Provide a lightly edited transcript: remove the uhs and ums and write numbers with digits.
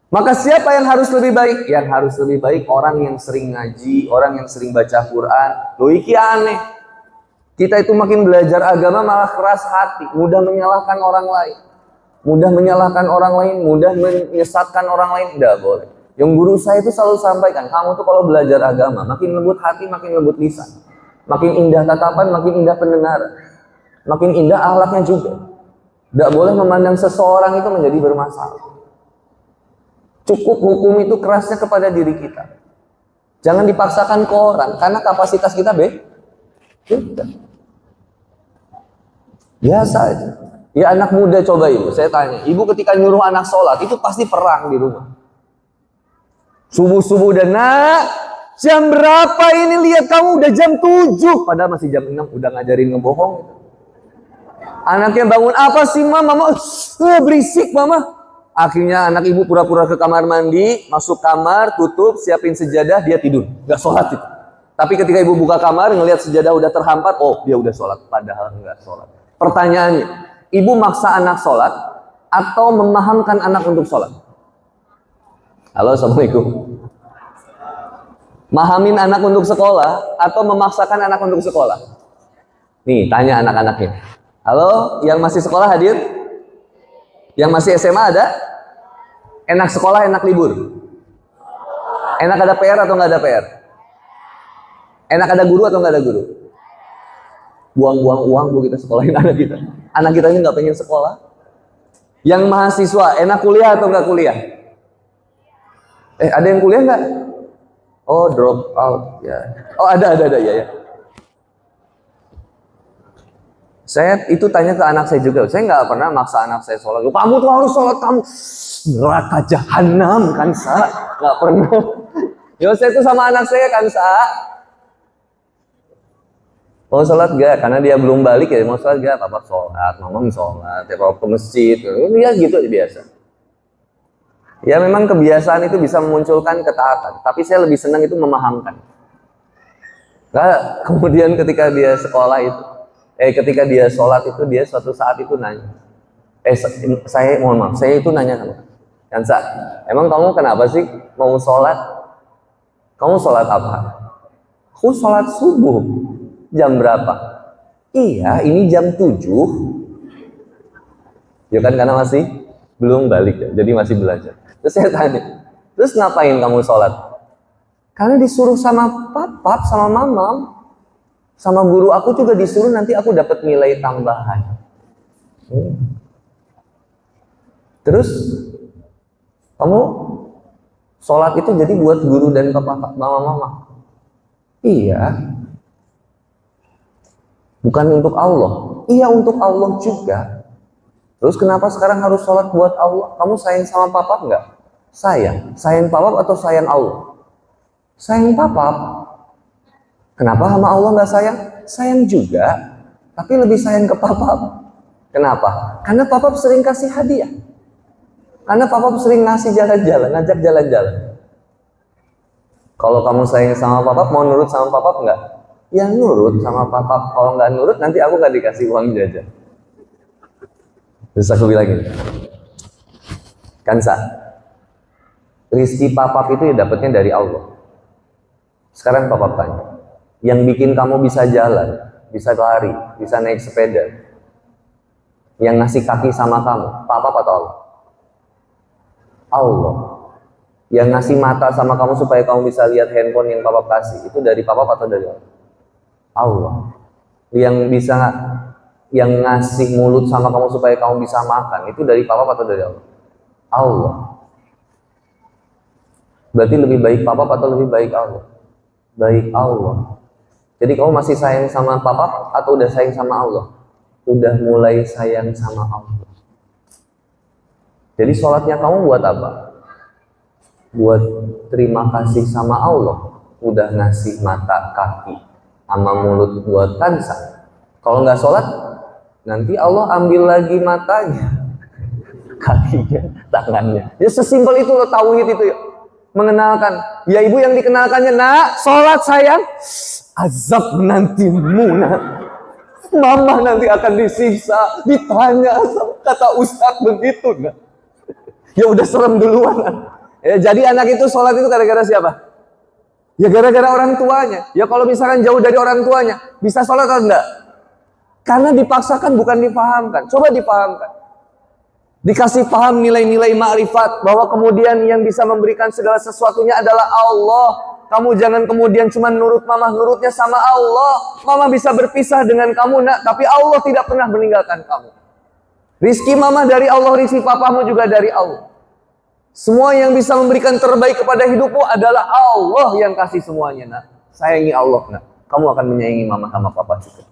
Maka siapa yang harus lebih baik? Yang harus lebih baik orang yang sering ngaji, orang yang sering baca Quran. Loh iki aneh. Kita itu makin belajar agama malah keras hati, mudah menyalahkan orang lain. Mudah menyalahkan orang lain, mudah menyesatkan orang lain. Tidak boleh. Yang guru saya itu selalu sampaikan, kamu tuh kalau belajar agama, makin lembut hati, makin lembut lisan. Makin indah tatapan, makin indah pendengaran. Makin indah akhlaknya juga. Tidak boleh memandang seseorang itu menjadi bermasalah. Cukup hukum itu kerasnya kepada diri kita. Jangan dipaksakan ke orang, karena kapasitas kita beda. Biasa aja. Ya anak muda coba ibu, saya tanya. Ibu ketika nyuruh anak sholat, itu pasti perang di rumah. Subuh-subuh dan nak, jam berapa ini? Lihat kamu udah jam 7. Padahal masih jam 6, udah ngajarin ngebohong. Anaknya bangun, apa sih mama? Berisik mama. Akhirnya anak ibu pura-pura ke kamar mandi, masuk kamar, tutup, siapin sejadah, dia tidur. Gak sholat itu. Tapi ketika ibu buka kamar, ngelihat sejadah udah terhampar, oh dia udah sholat. Padahal nggak sholat. Pertanyaannya, ibu maksa anak sholat atau memahamkan anak untuk sholat? Halo, assalamualaikum. Mahamin anak untuk sekolah atau memaksakan anak untuk sekolah? Nih, tanya anak-anaknya. Halo, yang masih sekolah hadir? Yang masih SMA ada? Enak sekolah, enak libur? Enak ada PR atau nggak ada PR? Enak ada guru atau nggak ada guru? Buang-buang uang bu kita sekolahin anak kita. Anak kita ini nggak pengen sekolah. Yang mahasiswa, enak kuliah atau nggak kuliah? Ada yang kuliah nggak? Oh, drop out ya. Oh, ada ya. Saya itu tanya ke anak saya juga. Saya nggak pernah maksa anak saya sholat. Kamu tuh harus sholat, kamu neraka jahanam kan sa? Nggak pernah. Yo saya tuh sama anak saya kan sa. Mau sholat gak? Karena dia belum balik ya. Mau sholat gak? Papa sholat, mama sholat. Ya papa ke masjid. Ya gitu biasa. Ya memang kebiasaan itu bisa memunculkan ketaatan. Tapi saya lebih senang itu memahamkan. Nah, kemudian ketika dia sekolah itu. Ketika dia sholat itu, dia suatu saat itu nanya. Saya mohon maaf, saya itu nanya sama Kansa, emang kamu kenapa sih mau sholat? Kamu sholat apa? Aku sholat subuh. Jam berapa? Iya, ini jam 7. Ya kan, karena masih belum balik ya, jadi masih belajar. Terus saya tanya, terus ngapain kamu sholat? Karena disuruh sama papa, sama mama. Sama guru aku juga disuruh, nanti aku dapat nilai tambahan. Terus kamu sholat itu jadi buat guru dan papa, mama. Iya. Bukan untuk Allah. Iya, untuk Allah juga. Terus kenapa sekarang harus sholat buat Allah? Kamu sayang sama papa enggak? Sayang. Sayang papa atau sayang Allah? Sayang papa. Kenapa sama Allah nggak sayang? Sayang juga, tapi lebih sayang ke papa. Kenapa? Karena papa sering kasih hadiah. Karena papa sering ngasih jalan-jalan, ngajak jalan-jalan. Kalau kamu sayang sama papa, mau nurut sama papa nggak? Ya nurut sama papa. Kalau nggak nurut, nanti aku nggak dikasih uang jajan. Terus aku bilang gini, Kansa, rizki papa itu ya dapatnya dari Allah. Sekarang papa tanya, yang bikin kamu bisa jalan, bisa lari, bisa naik sepeda, yang ngasih kaki sama kamu, papa atau Allah? Allah. Yang ngasih mata sama kamu supaya kamu bisa lihat handphone yang papa kasih, itu dari papa atau dari Allah? Allah. Yang ngasih mulut sama kamu supaya kamu bisa makan, itu dari papa atau dari Allah? Allah. Berarti lebih baik papa atau lebih baik Allah? Baik Allah. Jadi kamu masih sayang sama papa atau udah sayang sama Allah? Udah mulai sayang sama Allah. Jadi sholatnya kamu buat apa? Buat terima kasih sama Allah. Udah ngasih mata, kaki, sama mulut buat Kansa. Kalau nggak sholat, nanti Allah ambil lagi matanya, kakinya, tangannya. Ya sesimpel itu loh, tauhid itu ya. Mengenalkan. Ya ibu yang dikenalkannya, nak, sholat sayang. Azab menantimu, nak. Mama nanti akan disiksa, ditanya, kata Ustadz begitu, nak. Ya udah serem duluan. Ya, jadi anak itu sholat itu gara-gara siapa? Ya gara-gara orang tuanya. Ya kalau misalkan jauh dari orang tuanya, bisa sholat atau enggak? Karena dipaksakan bukan dipahamkan. Coba dipahamkan. Dikasih paham nilai-nilai ma'rifat, bahwa kemudian yang bisa memberikan segala sesuatunya adalah Allah. Kamu jangan kemudian cuma nurut mama, nurutnya sama Allah. Mama bisa berpisah dengan kamu nak, tapi Allah tidak pernah meninggalkan kamu. Rizki mama dari Allah, rizki papamu juga dari Allah. Semua yang bisa memberikan terbaik kepada hidupmu adalah Allah yang kasih semuanya nak. Sayangi Allah nak. Kamu akan menyayangi mama sama papa juga.